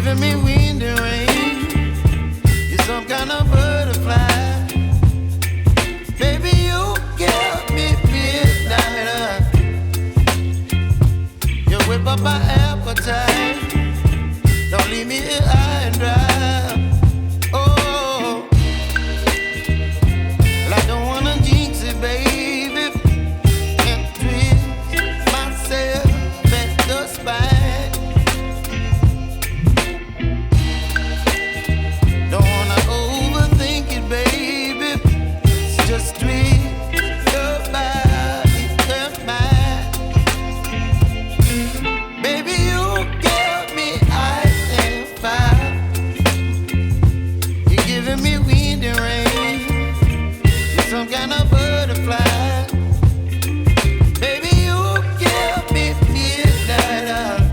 giving me wind and rain. You're some kind of butterfly. Baby, you give me midnight. You whip up my appetite. Don't leave me here high and dry. Oh, well, I don't wanna jinx it, baby, and twist myself at the spine. Don't wanna overthink it, baby. It's just twist your body and mine. Baby, you give me ice and fire. You're giving me wind and rain. You're some kind of butterfly. Baby, you give me midnight.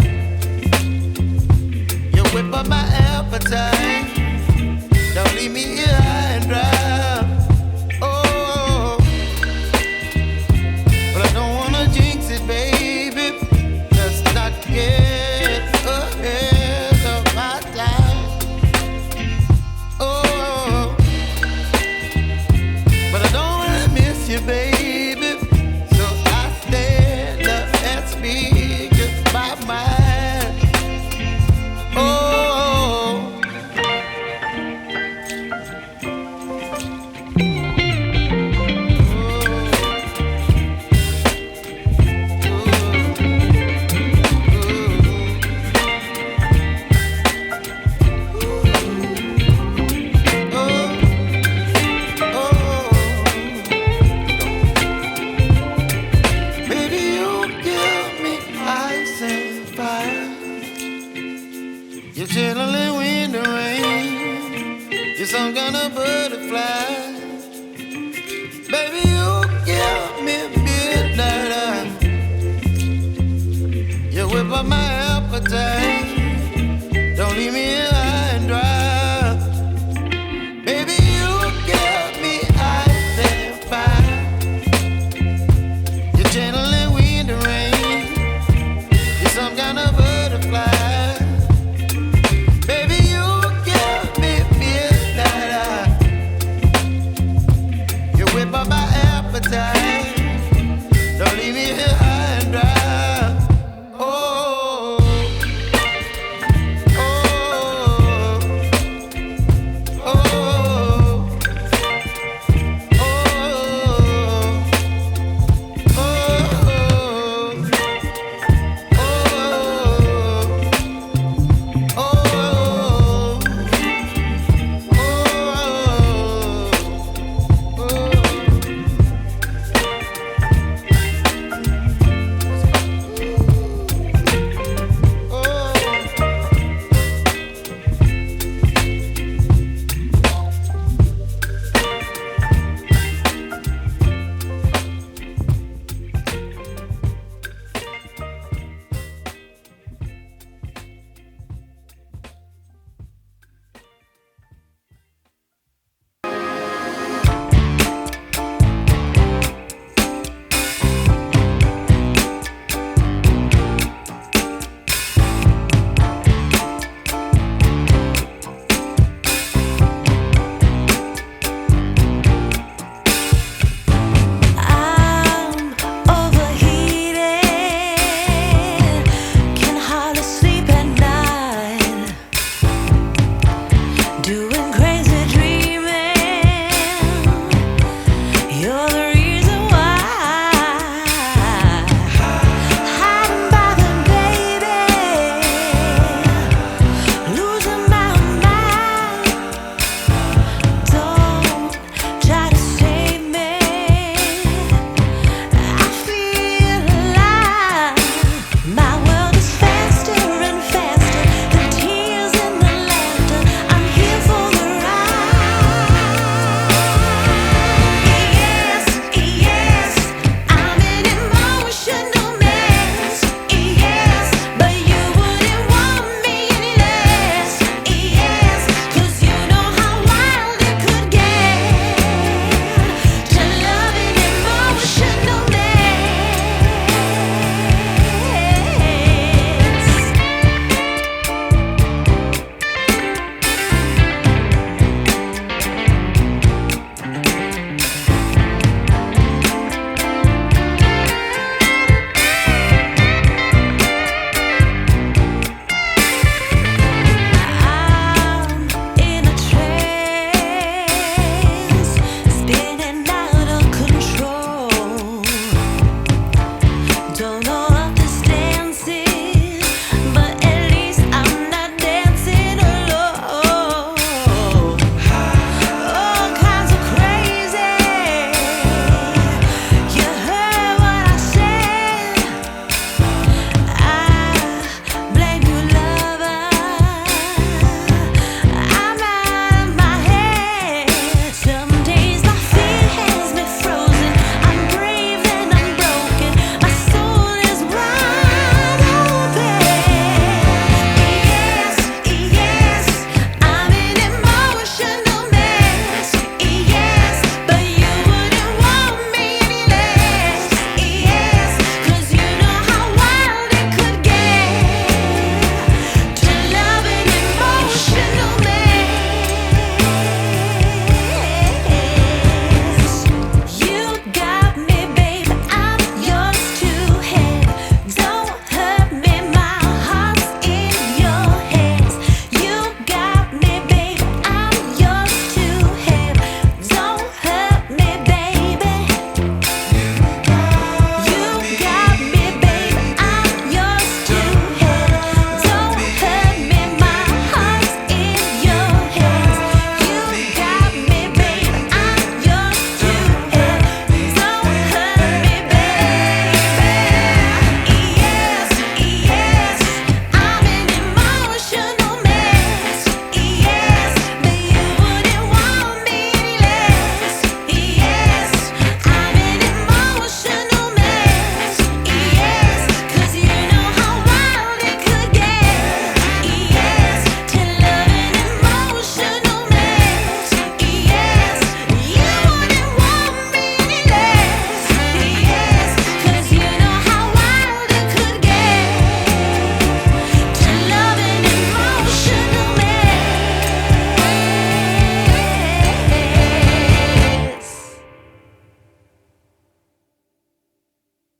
You whip up my appetite. Don't leave me here high and dry. Oh, but I don't wanna jinx it, baby. Let's not get ahead of my time. Oh, but I don't wanna miss you, baby. So I stand up and speak my mind. Oh. Baby, you give me ice and fire. You're chilling wind and rain. You're some kind of butterfly. Baby, you give me midnight. You whip up my appetite.